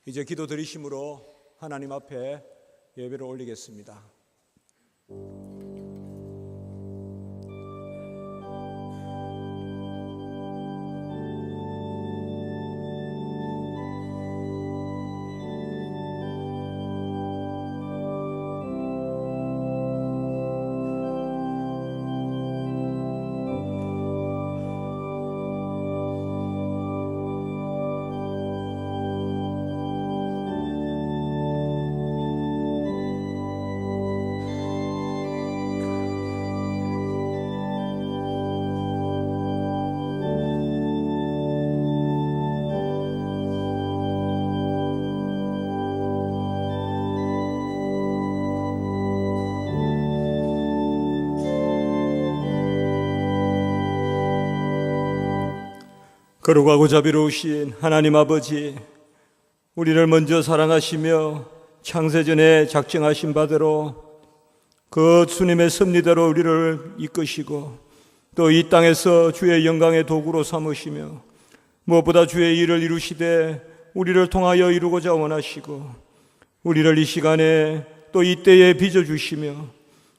이제 기도 드리심으로 하나님 앞에 예배를 올리겠습니다. 거룩하고 자비로우신 하나님 아버지, 우리를 먼저 사랑하시며 창세전에 작정하신 바대로 그 주님의 섭리대로 우리를 이끄시고 또 이 땅에서 주의 영광의 도구로 삼으시며 무엇보다 주의 일을 이루시되 우리를 통하여 이루고자 원하시고 우리를 이 시간에 또 이때에 빚어주시며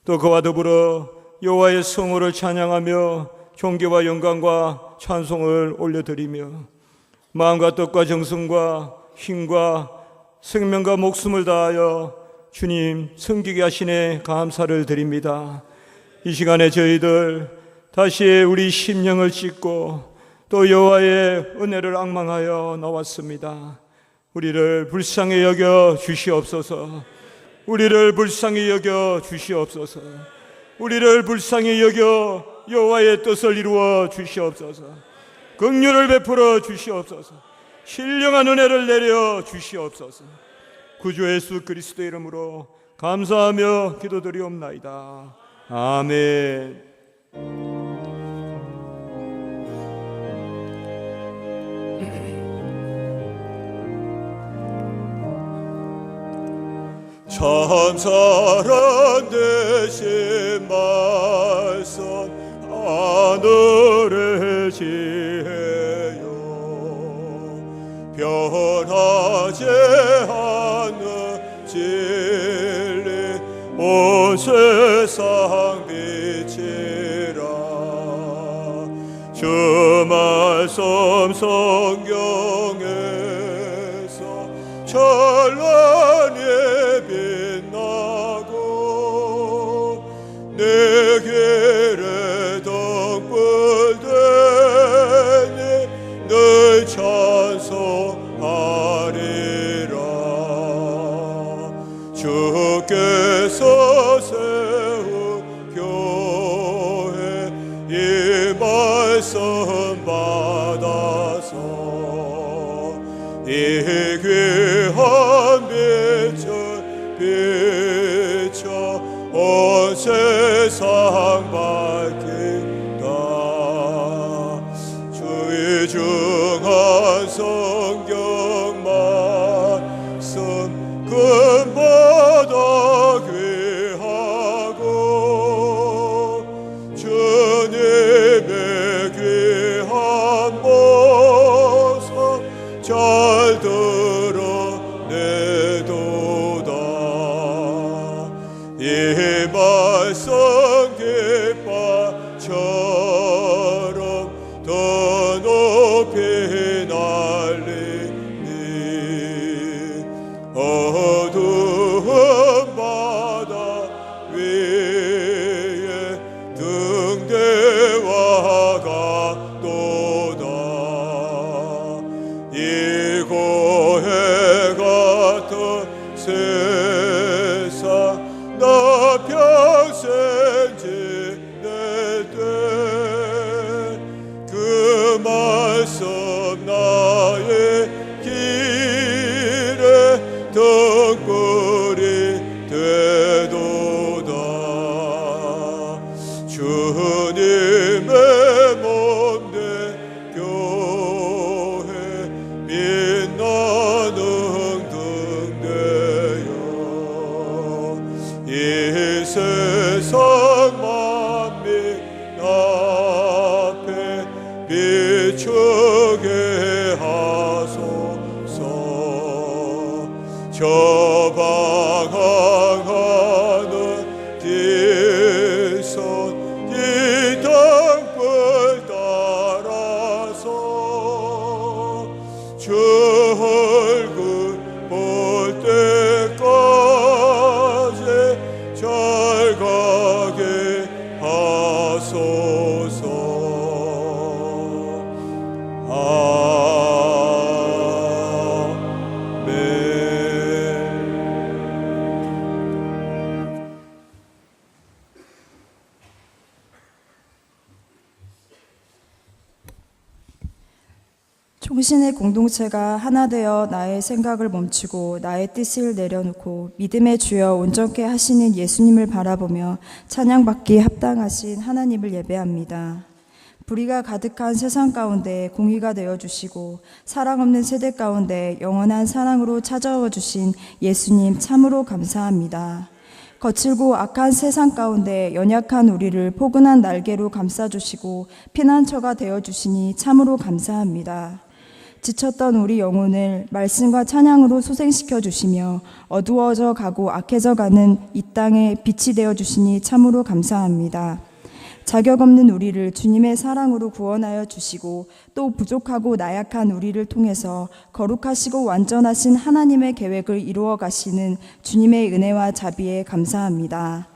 또 그와 더불어 여호와의 성호를 찬양하며 존귀와 영광과 찬송을 올려드리며 마음과 뜻과 정성과 힘과 생명과 목숨을 다하여 주님 섬기게 하시네 감사를 드립니다. 이 시간에 저희들 다시 우리 심령을 찢고 또 여호와의 은혜를 앙망하여 나왔습니다. 우리를 불쌍히 여겨 주시옵소서. 우리를 불쌍히 여겨 주시옵소서. 우리를 불쌍히 여겨 여호와의 뜻을 이루어 주시옵소서. 긍휼을 베풀어 주시옵소서. 신령한 은혜를 내려 주시옵소서. 구주 예수 그리스도의 이름으로 감사하며 기도드리옵나이다. 아멘. 참사랑 되신 말씀 하늘의 지혜요, 변하지 않는 진리 온 세상 빛이라. 주 말씀 성경에서 찬란히 빛나고 내 길에 등불 되니 늘 찬송하리라. 주께서 세운 교회 이 말씀 받아서 이 귀한 빛을 비춰 온 세상 밝힌다. 주의 중한 성경 말씀 금보다 귀하고 주님의 귀한 모습 잘 드러내도다. 이 말씀 저방하는 뒷손 이 땅불 따라서 주 얼굴 볼 때까지 잘 가게 하소서. 총신의 공동체가 하나 되어 나의 생각을 멈추고 나의 뜻을 내려놓고 믿음의 주여 온전케 하시는 예수님을 바라보며 찬양받기 합당하신 하나님을 예배합니다. 불의가 가득한 세상 가운데 공의가 되어주시고 사랑 없는 세대 가운데 영원한 사랑으로 찾아와 주신 예수님 참으로 감사합니다. 거칠고 악한 세상 가운데 연약한 우리를 포근한 날개로 감싸주시고 피난처가 되어주시니 참으로 감사합니다. 지쳤던 우리 영혼을 말씀과 찬양으로 소생시켜 주시며 어두워져 가고 악해져 가는 이 땅에 빛이 되어 주시니 참으로 감사합니다. 자격 없는 우리를 주님의 사랑으로 구원하여 주시고 또 부족하고 나약한 우리를 통해서 거룩하시고 완전하신 하나님의 계획을 이루어 가시는 주님의 은혜와 자비에 감사합니다.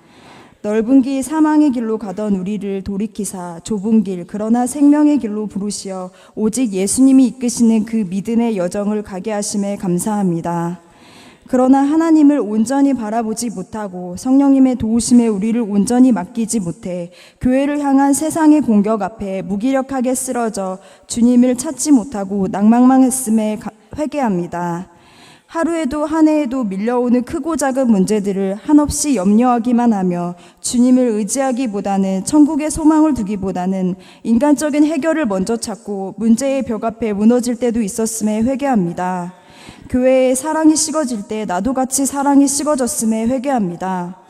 넓은 길 사망의 길로 가던 우리를 돌이키사 좁은 길 그러나 생명의 길로 부르시어 오직 예수님이 이끄시는 그 믿음의 여정을 가게 하심에 감사합니다. 그러나 하나님을 온전히 바라보지 못하고 성령님의 도우심에 우리를 온전히 맡기지 못해 교회를 향한 세상의 공격 앞에 무기력하게 쓰러져 주님을 찾지 못하고 낭망했음에 회개합니다. 하루에도 한 해에도 밀려오는 크고 작은 문제들을 한없이 염려하기만 하며 주님을 의지하기보다는 천국의 소망을 두기보다는 인간적인 해결을 먼저 찾고 문제의 벽 앞에 무너질 때도 있었음에 회개합니다. 교회에 사랑이 식어질 때 나도 같이 사랑이 식어졌음에 회개합니다.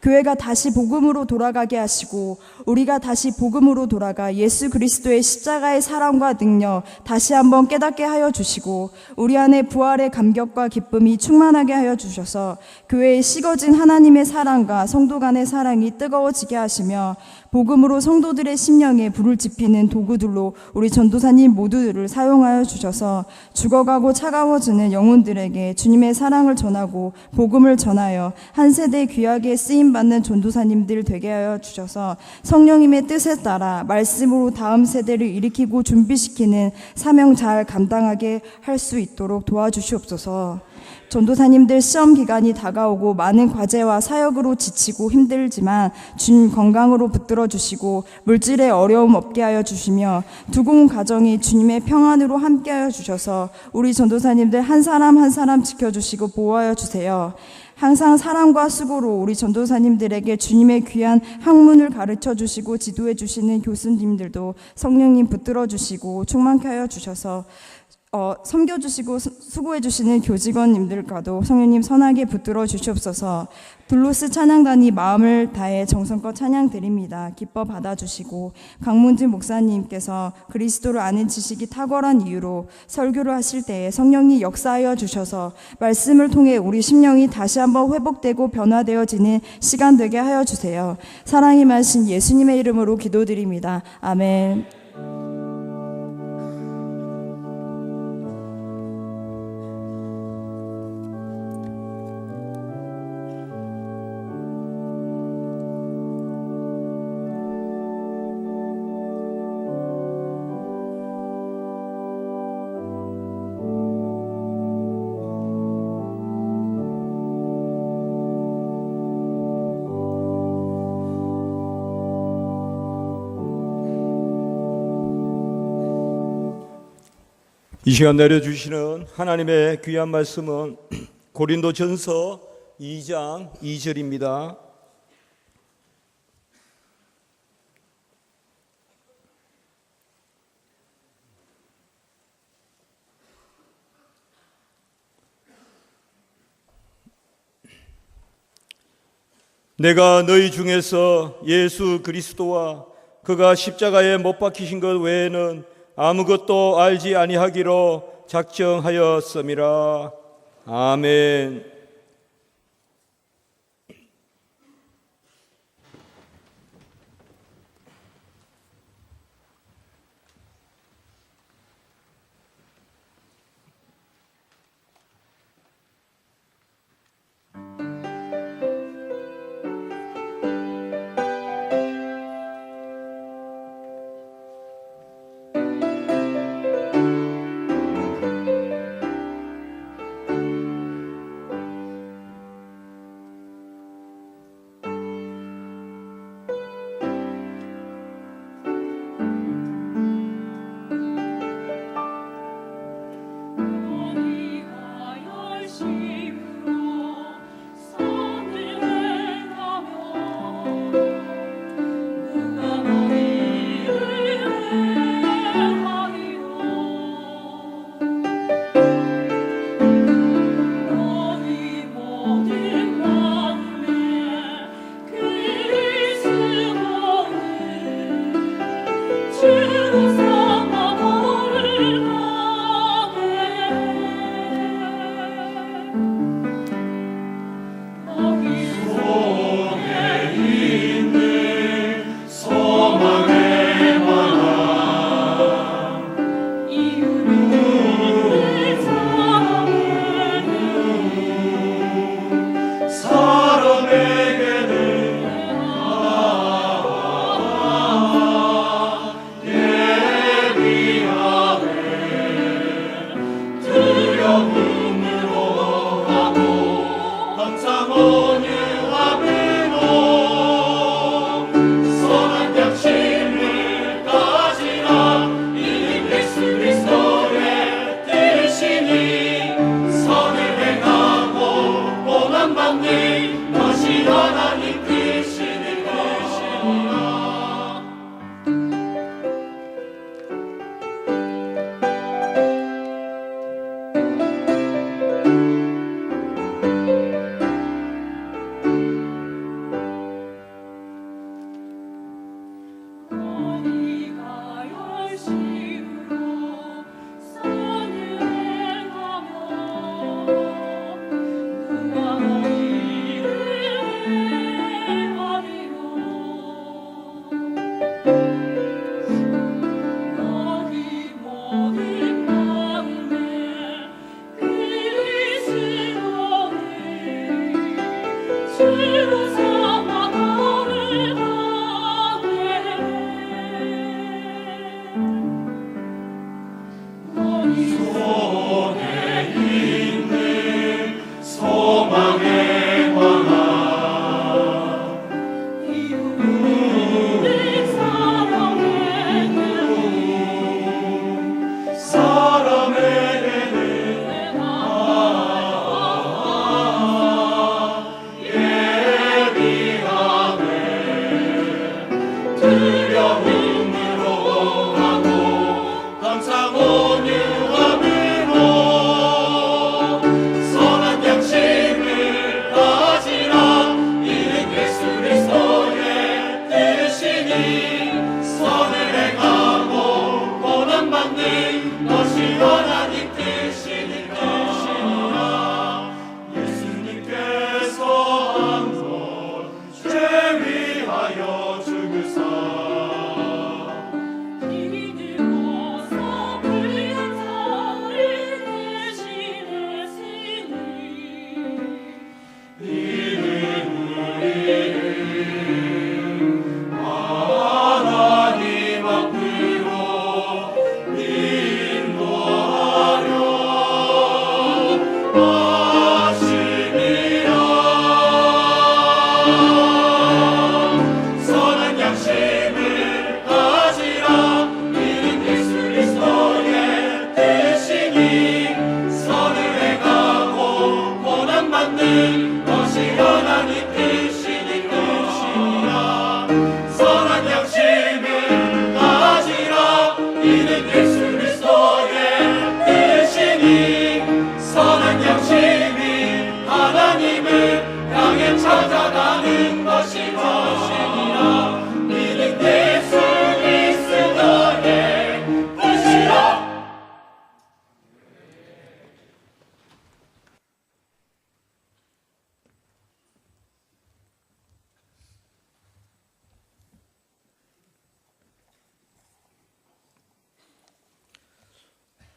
교회가 다시 복음으로 돌아가게 하시고 우리가 다시 복음으로 돌아가 예수 그리스도의 십자가의 사랑과 능력 다시 한번 깨닫게 하여 주시고 우리 안에 부활의 감격과 기쁨이 충만하게 하여 주셔서 교회에 식어진 하나님의 사랑과 성도 간의 사랑이 뜨거워지게 하시며 복음으로 성도들의 심령에 불을 지피는 도구들로 우리 전도사님 모두를 사용하여 주셔서 죽어가고 차가워지는 영혼들에게 주님의 사랑을 전하고 복음을 전하여 한 세대 귀하게 쓰임받는 전도사님들 되게 하여 주셔서 성령님의 뜻에 따라 말씀으로 다음 세대를 일으키고 준비시키는 사명 잘 감당하게 할 수 있도록 도와주시옵소서. 전도사님들 시험 기간이 다가오고 많은 과제와 사역으로 지치고 힘들지만 주님 건강으로 붙들어 주시고 물질의 어려움 없게 하여 주시며 두고 온 가정이 주님의 평안으로 함께 하여 주셔서 우리 전도사님들 한 사람 한 사람 지켜주시고 보호하여 주세요. 항상 사랑과 수고로 우리 전도사님들에게 주님의 귀한 학문을 가르쳐 주시고 지도해 주시는 교수님들도 성령님 붙들어 주시고 충만케 하여 주셔서 섬겨주시고 수고해주시는 교직원님들과도 성령님 선하게 붙들어 주시옵소서. 둘로스 찬양단이 마음을 다해 정성껏 찬양 드립니다. 기뻐 받아주시고 강문진 목사님께서 그리스도를 아는 지식이 탁월한 이유로 설교를 하실 때에 성령이 역사하여 주셔서 말씀을 통해 우리 심령이 다시 한번 회복되고 변화되어지는 시간 되게 하여 주세요. 사랑이 많으신 예수님의 이름으로 기도드립니다. 아멘. 이 시간 내려주시는 하나님의 귀한 말씀은 고린도전서 2장 2절입니다. 내가 너희 중에서 예수 그리스도와 그가 십자가에 못 박히신 것 외에는 아무것도 알지 아니하기로 작정하였음이라. 아멘.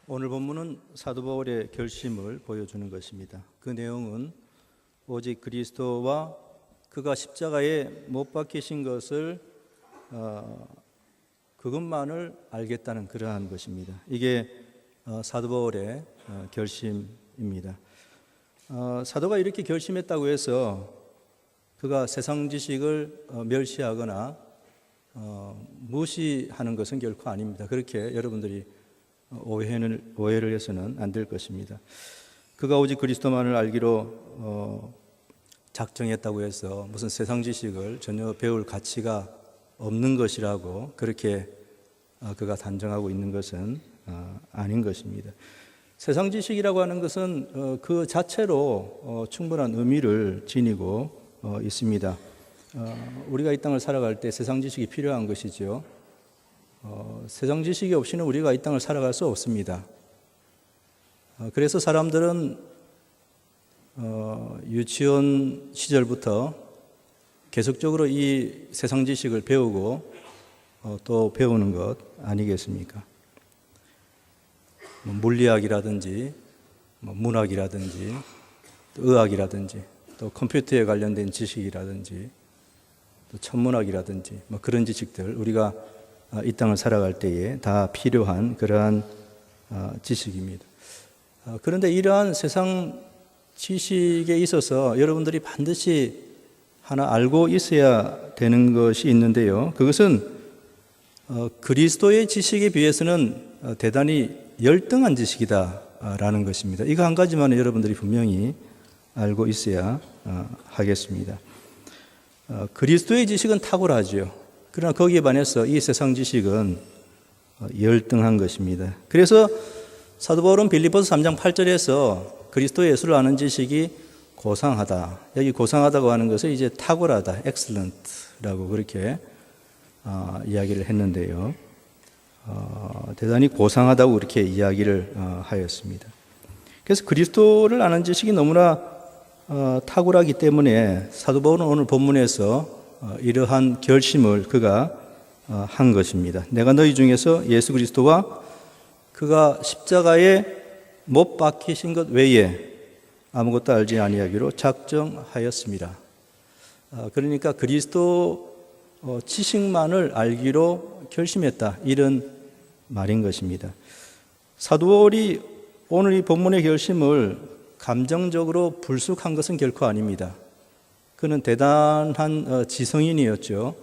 오늘 본문은 사도 바울의 결심을 보여주는 것입니다. 그 내용은 오직 그리스도와 그가 십자가에 못 박히신 것을 그것만을 알겠다는 그러한 것입니다. 이게 사도 바울의 결심입니다. 사도가 이렇게 결심했다고 해서 그가 세상 지식을 멸시하거나 무시하는 것은 결코 아닙니다. 그렇게 여러분들이 오해를 해서는 안 될 것입니다. 그가 오직 그리스도만을 알기로 작정했다고 해서 무슨 세상 지식을 전혀 배울 가치가 없는 것이라고 그렇게 그가 단정하고 있는 것은 아닌 것입니다. 세상 지식이라고 하는 것은 그 자체로 충분한 의미를 지니고 있습니다. 우리가 이 땅을 살아갈 때 세상 지식이 필요한 것이죠. 세상 지식이 없이는 우리가 이 땅을 살아갈 수 없습니다. 그래서 사람들은 유치원 시절부터 계속적으로 이 세상 지식을 배우고 또 배우는 것 아니겠습니까? 물리학이라든지 문학이라든지 또 의학이라든지 또 컴퓨터에 관련된 지식이라든지 또 천문학이라든지 그런 지식들 우리가 이 땅을 살아갈 때에 다 필요한 그러한 지식입니다. 그런데 이러한 세상 지식에 있어서 여러분들이 반드시 하나 알고 있어야 되는 것이 있는데요. 그것은 그리스도의 지식에 비해서는 대단히 열등한 지식이다라는 것입니다. 이거 한 가지만 여러분들이 분명히 알고 있어야 하겠습니다. 그리스도의 지식은 탁월하죠. 그러나 거기에 반해서 이 세상 지식은 열등한 것입니다. 그래서 사도 바울은 빌립보서 3장 8절에서 그리스도 예수를 아는 지식이 고상하다. 여기 고상하다고 하는 것을 이제 탁월하다, excellent라고 그렇게 이야기를 했는데요. 대단히 고상하다고 그렇게 이야기를 하였습니다. 그래서 그리스도를 아는 지식이 너무나 탁월하기 때문에 사도 바울은 오늘 본문에서 이러한 결심을 그가 한 것입니다. 내가 너희 중에서 예수 그리스도와 그가 십자가에 못 박히신 것 외에 아무것도 알지 아니하기로 작정하였습니다. 그러니까 그리스도 지식만을 알기로 결심했다, 이런 말인 것입니다. 사도 바울이 오늘 이 본문의 결심을 감정적으로 불쑥한 것은 결코 아닙니다. 그는 대단한 지성인이었죠.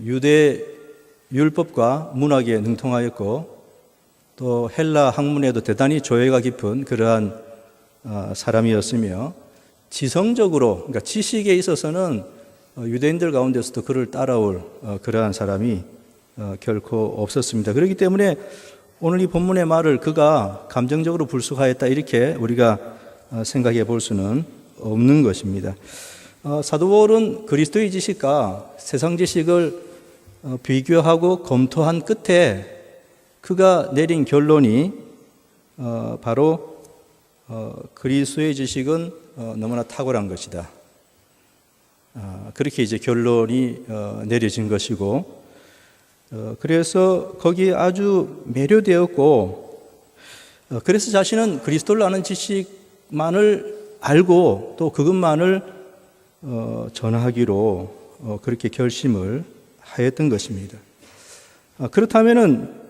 유대 율법과 문학에 능통하였고 또 헬라 학문에도 대단히 조예가 깊은 그러한 사람이었으며 지성적으로, 그러니까 지식에 있어서는 유대인들 가운데서도 그를 따라올 그러한 사람이 결코 없었습니다. 그렇기 때문에 오늘 이 본문의 말을 그가 감정적으로 불쑥하였다, 이렇게 우리가 생각해 볼 수는 없는 것입니다. 사도 바울은 그리스도의 지식과 세상 지식을 비교하고 검토한 끝에 그가 내린 결론이 바로 그리스도의 지식은 너무나 탁월한 것이다. 그렇게 이제 결론이 내려진 것이고, 그래서 거기에 아주 매료되었고, 그래서 자신은 그리스도를 아는 지식만을 알고 또 그것만을 전하기로 그렇게 결심을 하였던 것입니다. 그렇다면은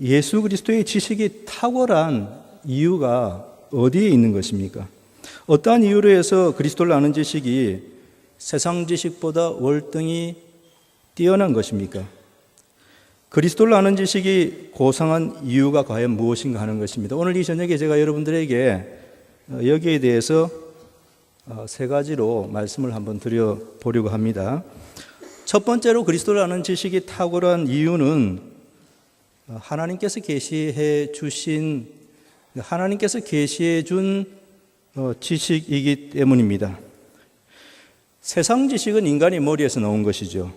예수 그리스도의 지식이 탁월한 이유가 어디에 있는 것입니까? 어떠한 이유로 해서 그리스도를 아는 지식이 세상 지식보다 월등히 뛰어난 것입니까? 그리스도를 아는 지식이 고상한 이유가 과연 무엇인가 하는 것입니다. 오늘 이 저녁에 제가 여러분들에게 여기에 대해서 세 가지로 말씀을 한번 드려보려고 합니다. 첫 번째로 그리스도를 아는 지식이 탁월한 이유는 하나님께서 계시해 주신, 하나님께서 계시해 준 지식이기 때문입니다. 세상 지식은 인간의 머리에서 나온 것이죠.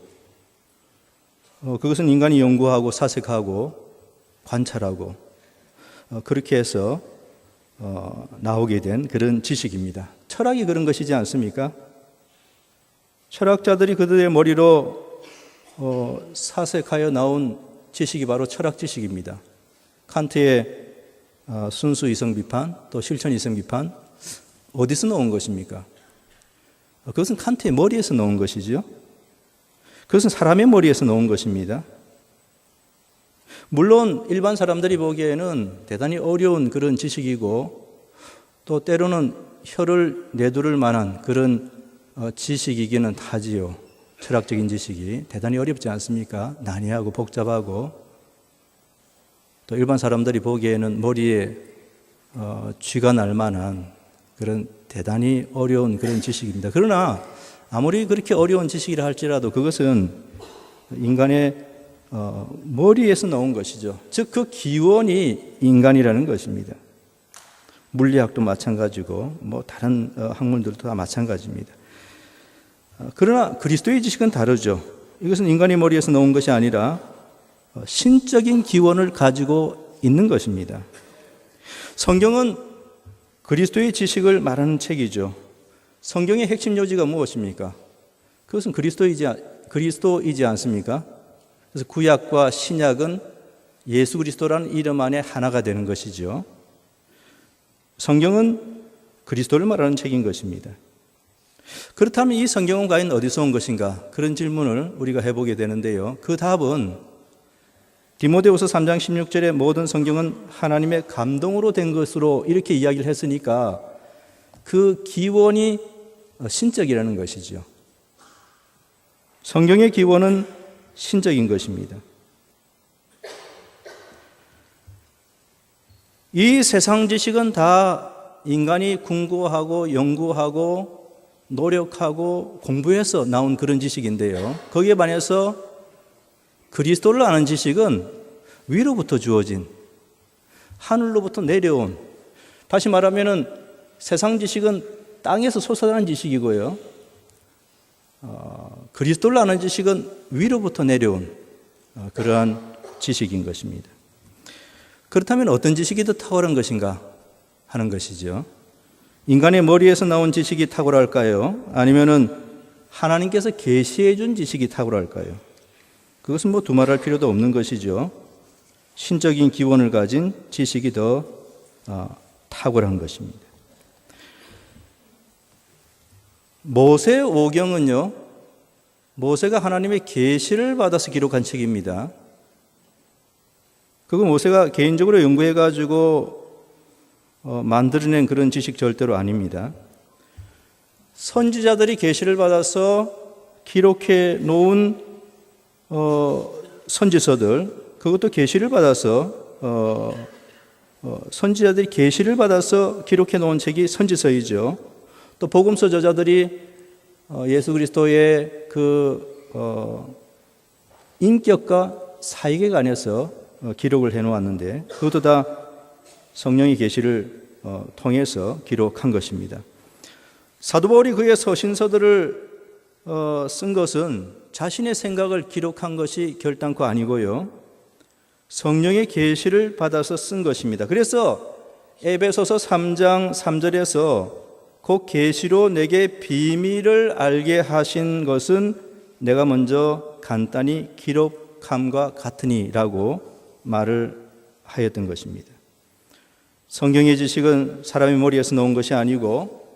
그것은 인간이 연구하고 사색하고 관찰하고 그렇게 해서 나오게 된 그런 지식입니다. 철학이 그런 것이지 않습니까? 철학자들이 그들의 머리로 사색하여 나온 지식이 바로 철학 지식입니다. 칸트의 순수 이성 비판, 또 실천 이성 비판, 어디서 나온 것입니까? 그것은 칸트의 머리에서 나온 것이죠. 그것은 사람의 머리에서 나온 것입니다. 물론 일반 사람들이 보기에는 대단히 어려운 그런 지식이고 또 때로는 혀를 내두를 만한 그런 지식이기는 하지요. 철학적인 지식이 대단히 어렵지 않습니까? 난해하고 복잡하고 또 일반 사람들이 보기에는 머리에 쥐가 날 만한 그런 대단히 어려운 그런 지식입니다. 그러나 아무리 그렇게 어려운 지식이라 할지라도 그것은 인간의 머리에서 나온 것이죠. 즉 그 기원이 인간이라는 것입니다. 물리학도 마찬가지고 뭐 다른 학문들도 다 마찬가지입니다. 그러나 그리스도의 지식은 다르죠. 이것은 인간의 머리에서 나온 것이 아니라 신적인 기원을 가지고 있는 것입니다. 성경은 그리스도의 지식을 말하는 책이죠. 성경의 핵심 요지가 무엇입니까? 그것은 그리스도이지 않습니까? 그래서 구약과 신약은 예수 그리스도라는 이름 안에 하나가 되는 것이죠. 성경은 그리스도를 말하는 책인 것입니다. 그렇다면 이 성경은 과연 어디서 온 것인가? 그런 질문을 우리가 해보게 되는데요. 그 답은 디모데후서 3장 16절에 모든 성경은 하나님의 감동으로 된 것으로 이렇게 이야기를 했으니까 그 기원이 신적이라는 것이죠. 성경의 기원은 신적인 것입니다. 이 세상 지식은 다 인간이 궁구하고 연구하고 노력하고 공부해서 나온 그런 지식인데요. 거기에 반해서 그리스도를 아는 지식은 위로부터 주어진, 하늘로부터 내려온, 다시 말하면 세상 지식은 땅에서 솟아나는 지식이고요. 그리스도를 아는 지식은 위로부터 내려온 그러한 지식인 것입니다. 그렇다면 어떤 지식이 더 탁월한 것인가 하는 것이죠. 인간의 머리에서 나온 지식이 탁월할까요? 아니면은 하나님께서 계시해 준 지식이 탁월할까요? 그것은 뭐 두말할 필요도 없는 것이죠. 신적인 기원을 가진 지식이 더 탁월한 것입니다. 모세 오경은요, 모세가 하나님의 계시를 받아서 기록한 책입니다. 그거 모세가 개인적으로 연구해가지고 만들어낸 그런 지식 절대로 아닙니다. 선지자들이 계시를 받아서 기록해 놓은 선지서들, 그것도 계시를 받아서 선지자들이 계시를 받아서 기록해 놓은 책이 선지서이죠. 또 복음서 저자들이 예수 그리스도의 그 인격과 사역에 관해서 기록을 해 놓았는데 그것도 다 성령의 계시를 통해서 기록한 것입니다. 사도 바울이 그의 서신서들을 쓴 것은 자신의 생각을 기록한 것이 결단코 아니고요. 성령의 계시를 받아서 쓴 것입니다. 그래서 에베소서 3장 3절에서 그 계시로 내게 비밀을 알게 하신 것은 내가 먼저 간단히 기록함과 같으니라고 말을 하였던 것입니다. 성경의 지식은 사람의 머리에서 나온 것이 아니고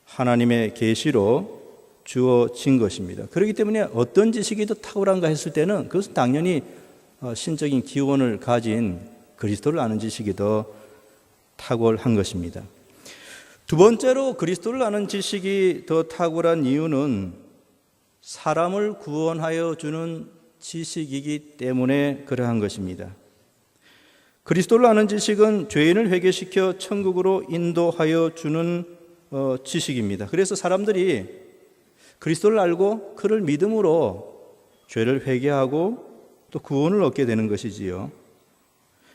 하나님의 계시로 주어진 것입니다. 그렇기 때문에 어떤 지식이 더 탁월한가 했을 때는 그것은 당연히 신적인 기원을 가진 그리스도를 아는 지식이 더 탁월한 것입니다. 두 번째로 그리스도를 아는 지식이 더 탁월한 이유는 사람을 구원하여 주는 지식이기 때문에 그러한 것입니다. 그리스도를 아는 지식은 죄인을 회개시켜 천국으로 인도하여 주는 지식입니다. 그래서 사람들이 그리스도를 알고 그를 믿음으로 죄를 회개하고 또 구원을 얻게 되는 것이지요.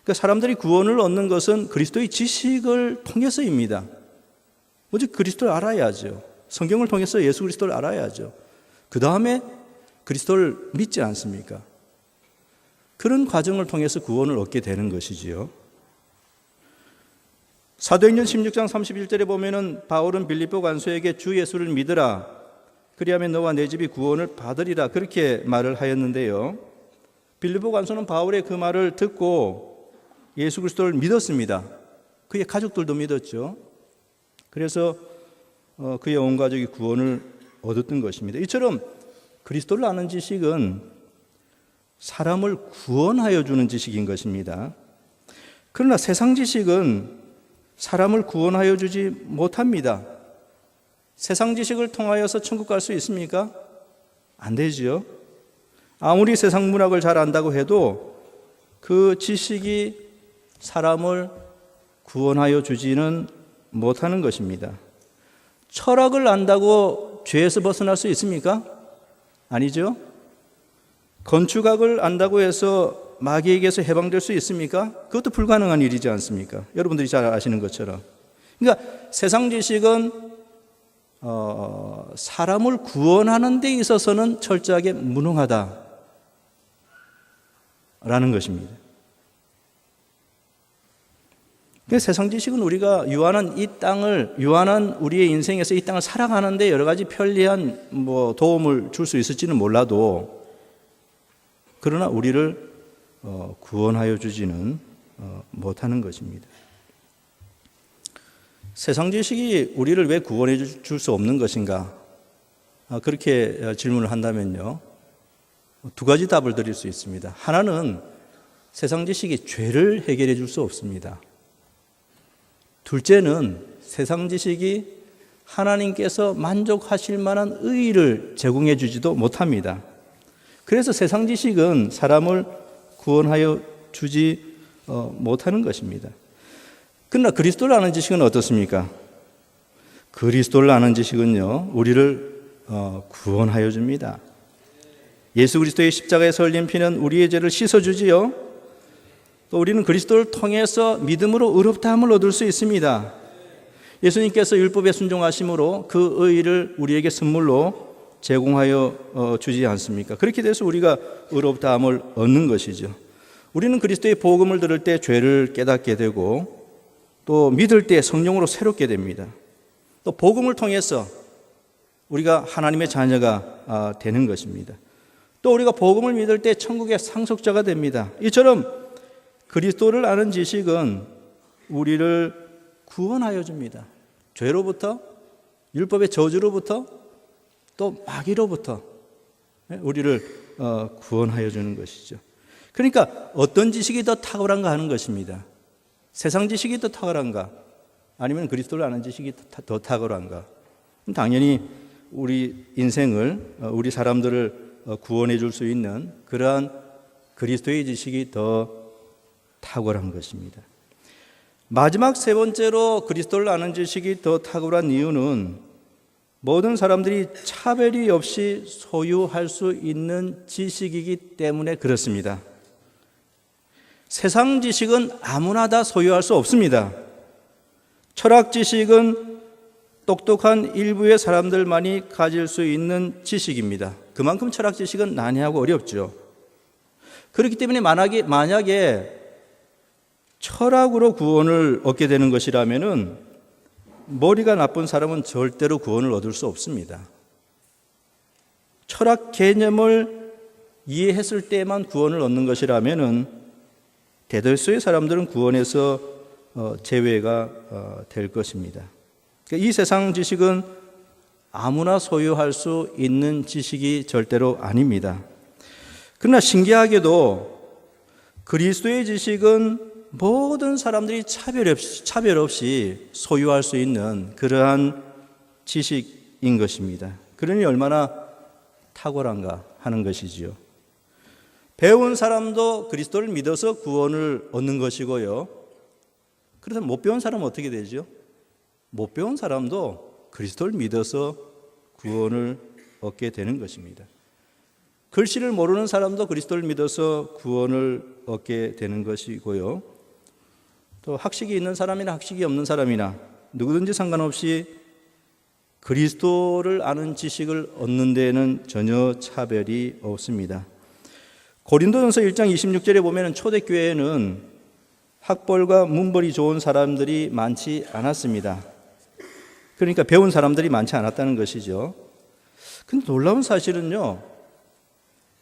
그러니까 사람들이 구원을 얻는 것은 그리스도의 지식을 통해서입니다. 먼저 그리스도를 알아야죠. 성경을 통해서 예수 그리스도를 알아야죠. 그 다음에 그리스도를 믿지 않습니까? 그런 과정을 통해서 구원을 얻게 되는 것이지요. 사도행전 16장 31절에 보면은 바울은 빌립보 관소에게 주 예수를 믿으라. 그리하면 너와 내 집이 구원을 받으리라. 그렇게 말을 하였는데요. 빌립보 관소는 바울의 그 말을 듣고 예수 그리스도를 믿었습니다. 그의 가족들도 믿었죠. 그래서 그의 온 가족이 구원을 얻었던 것입니다. 이처럼 그리스도를 아는 지식은 사람을 구원하여 주는 지식인 것입니다. 그러나 세상 지식은 사람을 구원하여 주지 못합니다. 세상 지식을 통하여서 천국 갈 수 있습니까? 안 되지요. 아무리 세상 문학을 잘 안다고 해도 그 지식이 사람을 구원하여 주지는 못하는 것입니다. 철학을 안다고 죄에서 벗어날 수 있습니까? 아니죠. 건축학을 안다고 해서 마귀에게서 해방될 수 있습니까? 그것도 불가능한 일이지 않습니까? 여러분들이 잘 아시는 것처럼. 그러니까 세상 지식은 사람을 구원하는 데 있어서는 철저하게 무능하다라는 것입니다. 세상 지식은 우리가 유한한 우리의 인생에서 이 땅을 살아가는데 여러 가지 편리한 도움을 줄 수 있을지는 몰라도, 그러나 우리를 구원하여 주지는 못하는 것입니다. 세상 지식이 우리를 왜 구원해 줄 수 없는 것인가? 그렇게 질문을 한다면요, 두 가지 답을 드릴 수 있습니다. 하나는 세상 지식이 죄를 해결해 줄 수 없습니다. 둘째는 세상 지식이 하나님께서 만족하실 만한 의의를 제공해 주지도 못합니다. 그래서 세상 지식은 사람을 구원하여 주지 못하는 것입니다. 그러나 그리스도를 아는 지식은 어떻습니까? 그리스도를 아는 지식은요, 우리를 구원하여 줍니다. 예수 그리스도의 십자가에서 흘린 피는 우리의 죄를 씻어주지요. 또 우리는 그리스도를 통해서 믿음으로 의롭다함을 얻을 수 있습니다. 예수님께서 율법에 순종하심으로 그 의의를 우리에게 선물로 제공하여 주지 않습니까? 그렇게 돼서 우리가 의롭다함을 얻는 것이죠. 우리는 그리스도의 복음을 들을 때 죄를 깨닫게 되고, 또 믿을 때 성령으로 새롭게 됩니다. 또 복음을 통해서 우리가 하나님의 자녀가 되는 것입니다. 또 우리가 복음을 믿을 때 천국의 상속자가 됩니다. 이처럼 그리스도를 아는 지식은 우리를 구원하여 줍니다. 죄로부터, 율법의 저주로부터, 또 마귀로부터 우리를 구원하여 주는 것이죠. 그러니까 어떤 지식이 더 탁월한가 하는 것입니다. 세상 지식이 더 탁월한가? 아니면 그리스도를 아는 지식이 더 탁월한가? 당연히 우리 인생을, 우리 사람들을 구원해 줄 수 있는 그러한 그리스도의 지식이 더 탁월한 것입니다. 마지막 세 번째로 그리스도를 아는 지식이 더 탁월한 이유는 모든 사람들이 차별이 없이 소유할 수 있는 지식이기 때문에 그렇습니다. 세상 지식은 아무나 다 소유할 수 없습니다. 철학 지식은 똑똑한 일부의 사람들만이 가질 수 있는 지식입니다. 그만큼 철학 지식은 난해하고 어렵죠. 그렇기 때문에 만약에 철학으로 구원을 얻게 되는 것이라면은 머리가 나쁜 사람은 절대로 구원을 얻을 수 없습니다. 철학 개념을 이해했을 때만 구원을 얻는 것이라면은 대다수의 사람들은 구원에서 제외가 될 것입니다. 이 세상 지식은 아무나 소유할 수 있는 지식이 절대로 아닙니다. 그러나 신기하게도 그리스도의 지식은 모든 사람들이 차별 없이 소유할 수 있는 그러한 지식인 것입니다. 그러니 얼마나 탁월한가 하는 것이지요. 배운 사람도 그리스도를 믿어서 구원을 얻는 것이고요. 그래서 못 배운 사람은 어떻게 되죠? 못 배운 사람도 그리스도를 믿어서 구원을 얻게 되는 것입니다. 글씨를 모르는 사람도 그리스도를 믿어서 구원을 얻게 되는 것이고요. 또 학식이 있는 사람이나 학식이 없는 사람이나 누구든지 상관없이 그리스도를 아는 지식을 얻는 데에는 전혀 차별이 없습니다. 고린도전서 1장 26절에 보면 초대교회에는 학벌과 문벌이 좋은 사람들이 많지 않았습니다. 그러니까 배운 사람들이 많지 않았다는 것이죠. 근데 놀라운 사실은요,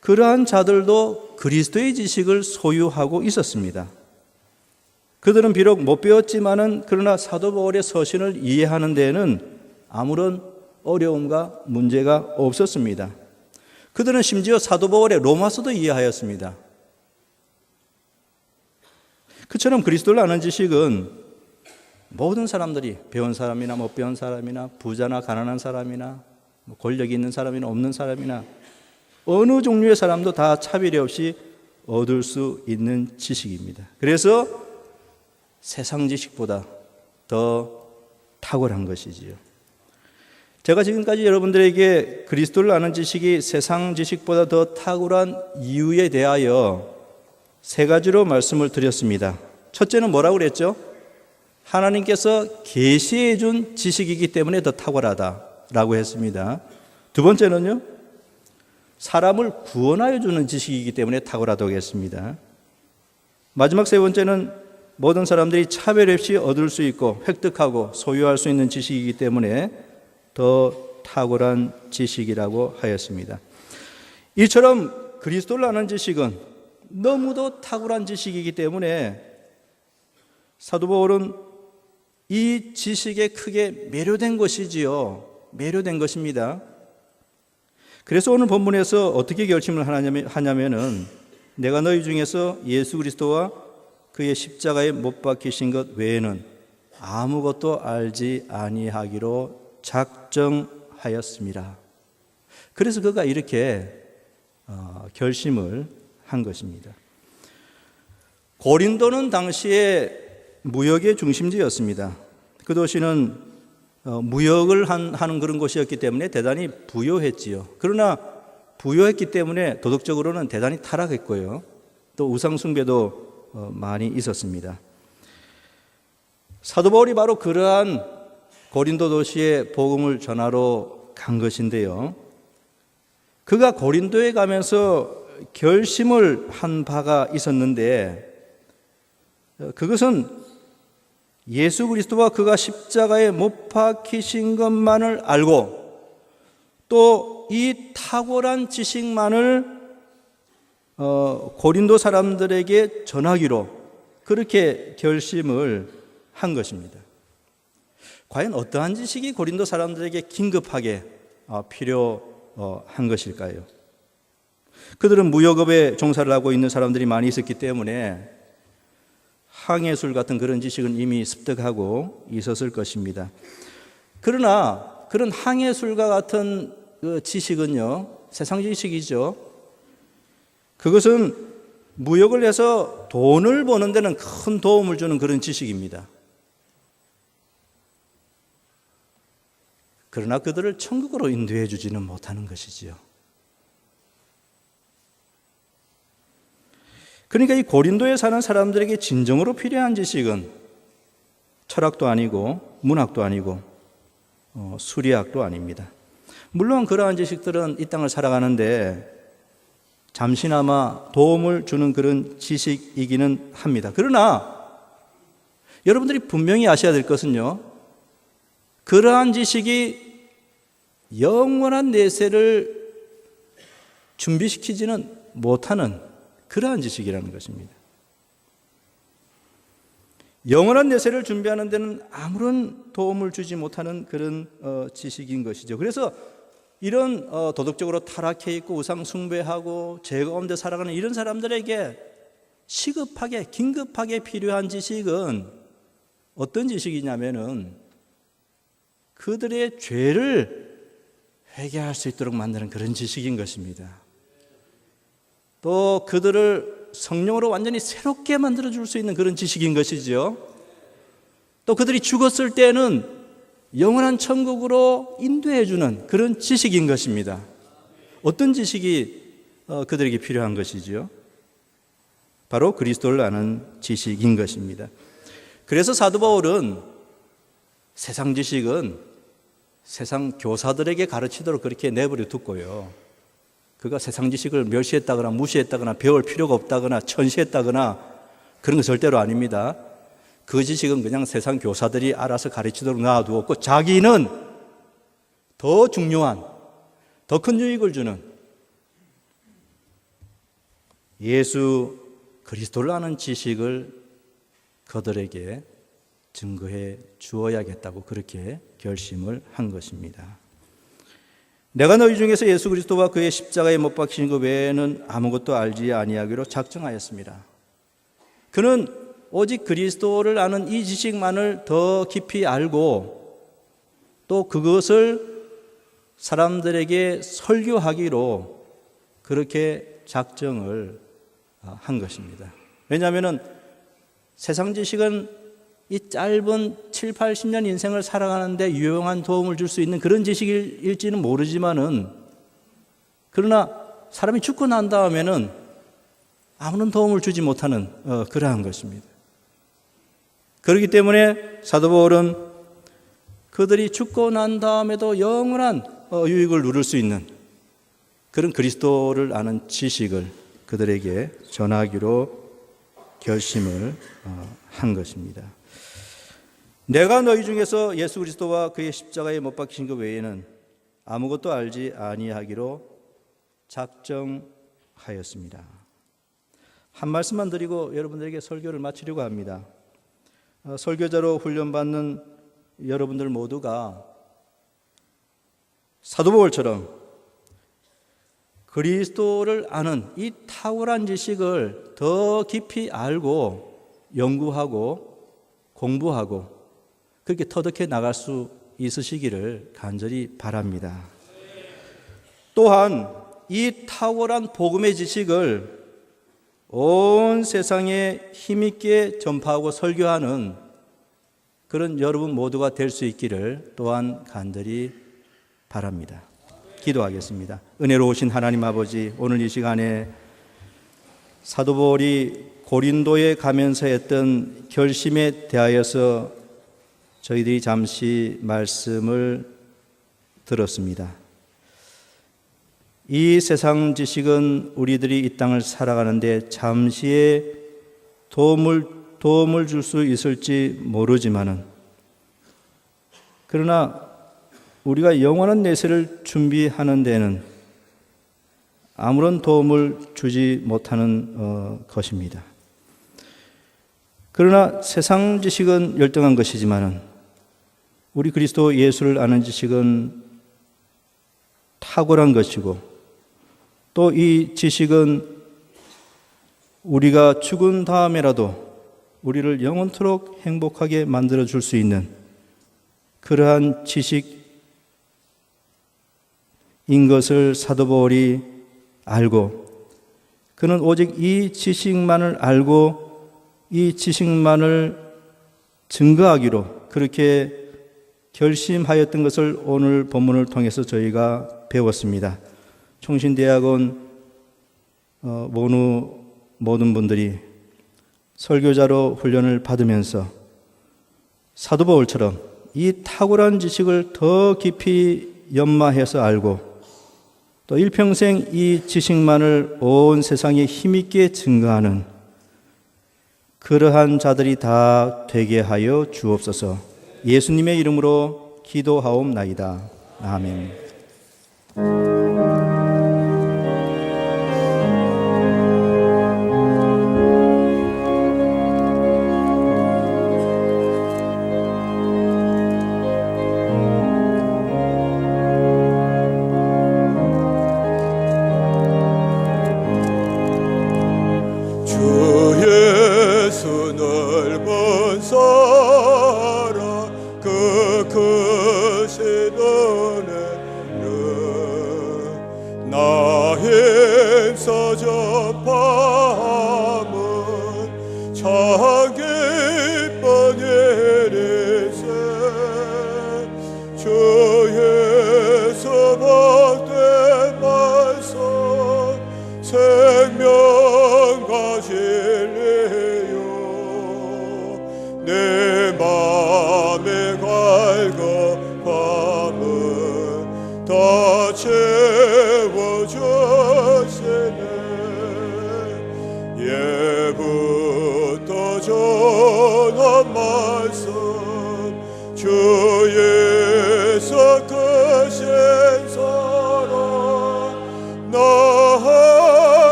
그러한 자들도 그리스도의 지식을 소유하고 있었습니다. 그들은 비록 못 배웠지만은 그러나 사도 바울의 서신을 이해하는 데에는 아무런 어려움과 문제가 없었습니다. 그들은 심지어 사도 바울의 로마서도 이해하였습니다. 그처럼 그리스도를 아는 지식은 모든 사람들이 배운 사람이나 못 배운 사람이나 부자나 가난한 사람이나 권력이 있는 사람이나 없는 사람이나 어느 종류의 사람도 다 차별이 없이 얻을 수 있는 지식입니다. 그래서 세상 지식보다 더 탁월한 것이지요. 제가 지금까지 여러분들에게 그리스도를 아는 지식이 세상 지식보다 더 탁월한 이유에 대하여 세 가지로 말씀을 드렸습니다. 첫째는 뭐라고 그랬죠? 하나님께서 계시해 준 지식이기 때문에 더 탁월하다라고 했습니다. 두 번째는요, 사람을 구원하여 주는 지식이기 때문에 탁월하다고 했습니다. 마지막 세 번째는 모든 사람들이 차별 없이 얻을 수 있고 획득하고 소유할 수 있는 지식이기 때문에 더 탁월한 지식이라고 하였습니다. 이처럼 그리스도를 아는 지식은 너무도 탁월한 지식이기 때문에 사도 바울은 이 지식에 크게 매료된 것이지요. 매료된 것입니다. 그래서 오늘 본문에서 어떻게 결심을 하냐면은 내가 너희 중에서 예수 그리스도와 그의 십자가에 못 박히신 것 외에는 아무것도 알지 아니하기로 작정하였습니다. 그래서 그가 이렇게 결심을 한 것입니다. 고린도는 당시에 무역의 중심지였습니다. 그 도시는 무역을 하는 그런 곳이었기 때문에 대단히 부유했지요. 그러나 부유했기 때문에 도덕적으로는 대단히 타락했고요. 또 우상숭배도 많이 있었습니다. 사도 바울이 바로 그러한 고린도 도시에 복음을 전하러 간 것인데요. 그가 고린도에 가면서 결심을 한 바가 있었는데 그것은 예수 그리스도와 그가 십자가에 못 박히신 것만을 알고 또 이 탁월한 지식만을 고린도 사람들에게 전하기로 그렇게 결심을 한 것입니다. 과연 어떠한 지식이 고린도 사람들에게 긴급하게 필요한 것일까요? 그들은 무역업에 종사를 하고 있는 사람들이 많이 있었기 때문에 항해술 같은 그런 지식은 이미 습득하고 있었을 것입니다. 그러나 그런 항해술과 같은 그 지식은요, 세상 지식이죠. 그것은 무역을 해서 돈을 버는 데는 큰 도움을 주는 그런 지식입니다. 그러나 그들을 천국으로 인도해 주지는 못하는 것이지요. 그러니까 이 고린도에 사는 사람들에게 진정으로 필요한 지식은 철학도 아니고 문학도 아니고 수리학도 아닙니다. 물론 그러한 지식들은 이 땅을 살아가는데 잠시나마 도움을 주는 그런 지식이기는 합니다. 그러나 여러분들이 분명히 아셔야 될 것은요, 그러한 지식이 영원한 내세를 준비시키지는 못하는 그러한 지식이라는 것입니다. 영원한 내세를 준비하는 데는 아무런 도움을 주지 못하는 그런 지식인 것이죠. 그래서 이런 도덕적으로 타락해 있고 우상 숭배하고 죄 가운데 살아가는 이런 사람들에게 시급하게 긴급하게 필요한 지식은 어떤 지식이냐면은 그들의 죄를 회개할 수 있도록 만드는 그런 지식인 것입니다. 또 그들을 성령으로 완전히 새롭게 만들어줄 수 있는 그런 지식인 것이죠. 또 그들이 죽었을 때는 영원한 천국으로 인도해주는 그런 지식인 것입니다. 어떤 지식이 그들에게 필요한 것이죠? 바로 그리스도를 아는 지식인 것입니다. 그래서 사도 바울은 세상 지식은 세상 교사들에게 가르치도록 그렇게 내버려 뒀고요. 그가 세상 지식을 멸시했다거나 무시했다거나 배울 필요가 없다거나 천시했다거나 그런 거 절대로 아닙니다. 그 지식은 그냥 세상 교사들이 알아서 가르치도록 놔두었고 자기는 더 중요한, 더 큰 유익을 주는 예수 그리스도를 아는 지식을 그들에게 증거해 주어야겠다고 그렇게 결심을 한 것입니다. 내가 너희 중에서 예수 그리스도와 그의 십자가에 못 박히신 것 외에는 아무것도 알지 아니하기로 작정하였습니다. 그는 오직 그리스도를 아는 이 지식만을 더 깊이 알고 또 그것을 사람들에게 설교하기로 그렇게 작정을 한 것입니다. 왜냐하면 세상 지식은 이 짧은 7, 80년 인생을 살아가는데 유용한 도움을 줄 수 있는 그런 지식일지는 모르지만은 그러나 사람이 죽고 난 다음에는 아무런 도움을 주지 못하는 그러한 것입니다. 그렇기 때문에 사도 바울은 그들이 죽고 난 다음에도 영원한 유익을 누릴 수 있는 그런 그리스도를 아는 지식을 그들에게 전하기로 결심을 한 것입니다. 내가 너희 중에서 예수 그리스도와 그의 십자가에 못 박히신 것 외에는 아무것도 알지 아니하기로 작정하였습니다. 한 말씀만 드리고 여러분들에게 설교를 마치려고 합니다. 설교자로 훈련받는 여러분들 모두가 사도 바울처럼 그리스도를 아는 이 탁월한 지식을 더 깊이 알고 연구하고 공부하고 그렇게 터득해 나갈 수 있으시기를 간절히 바랍니다. 또한 이 탁월한 복음의 지식을 온 세상에 힘있게 전파하고 설교하는 그런 여러분 모두가 될 수 있기를 또한 간절히 바랍니다. 기도하겠습니다. 은혜로우신 하나님 아버지, 오늘 이 시간에 사도 바울이 고린도에 가면서 했던 결심에 대하여서 저희들이 잠시 말씀을 들었습니다. 이 세상 지식은 우리들이 이 땅을 살아가는데 잠시의 도움을 줄 수 있을지 모르지만은 그러나 우리가 영원한 내세를 준비하는 데는 아무런 도움을 주지 못하는 것입니다. 그러나 세상 지식은 열등한 것이지만은 우리 그리스도 예수를 아는 지식은 탁월한 것이고 또 이 지식은 우리가 죽은 다음에라도 우리를 영원토록 행복하게 만들어 줄 수 있는 그러한 지식인 것을 사도 바울이 알고 그는 오직 이 지식만을 알고 이 지식만을 증거하기로 그렇게 결심하였던 것을 오늘 본문을 통해서 저희가 배웠습니다. 총신대학원 모든 분들이 설교자로 훈련을 받으면서 사도 바울처럼 이 탁월한 지식을 더 깊이 연마해서 알고 또 일평생 이 지식만을 온 세상에 힘있게 증거하는 그러한 자들이 다 되게 하여 주옵소서. 예수님의 이름으로 기도하옵나이다. 아멘. 예부터 전한 말씀 주 예수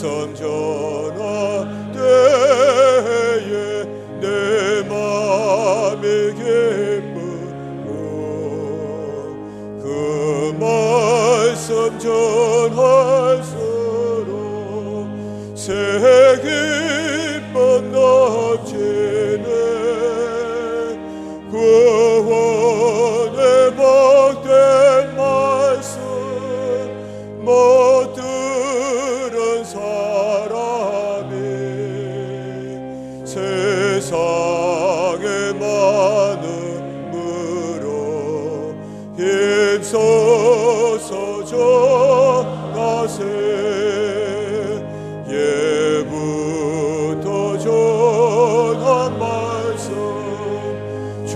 선전할 때에 내 맘이 기쁘고 그 말씀 전할수록 새 기쁨 넘치네 구원의 복된 말씀 못 들은 사람이 세상의 많음으로 힘써서 전하세 예부터 전한 말씀 주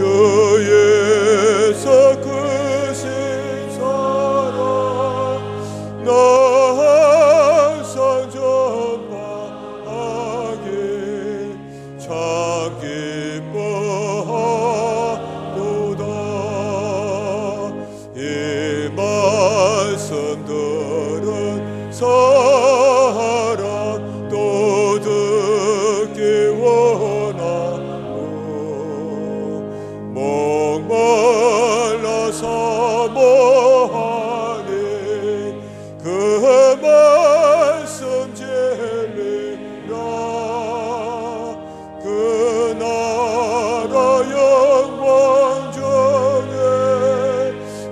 예수 크신 사랑 나 항상 전파하기 참 기뻐하도다 이 말씀 들은 사람 또 듣기 원하고 목말라 사모하니 그 말씀 진리라 그 나라 영광 중에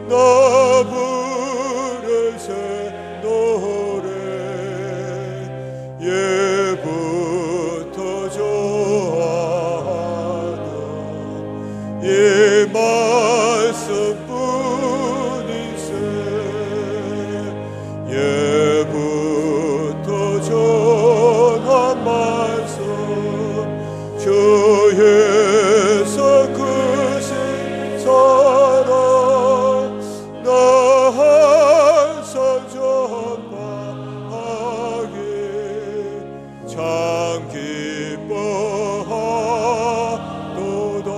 나 부를 새 노래 예부터 좋아하는 이 말씀뿐이세 예부터 전한 말씀 주 예수 크신 사랑 나 항상 전파하기 참 기뻐하도다.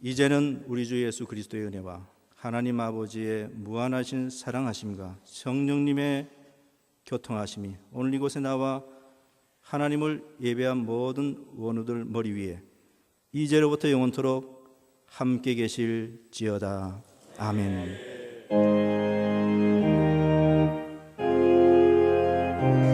이제는 우리 주 예수 그리스도의 은혜와 하나님 아버지의 무한하신 사랑하심과 성령님의 교통하심이 오늘 이곳에 나와 하나님을 예배한 모든 원우들 머리 위에 이제로부터 영원토록 함께 계실지어다. 아멘.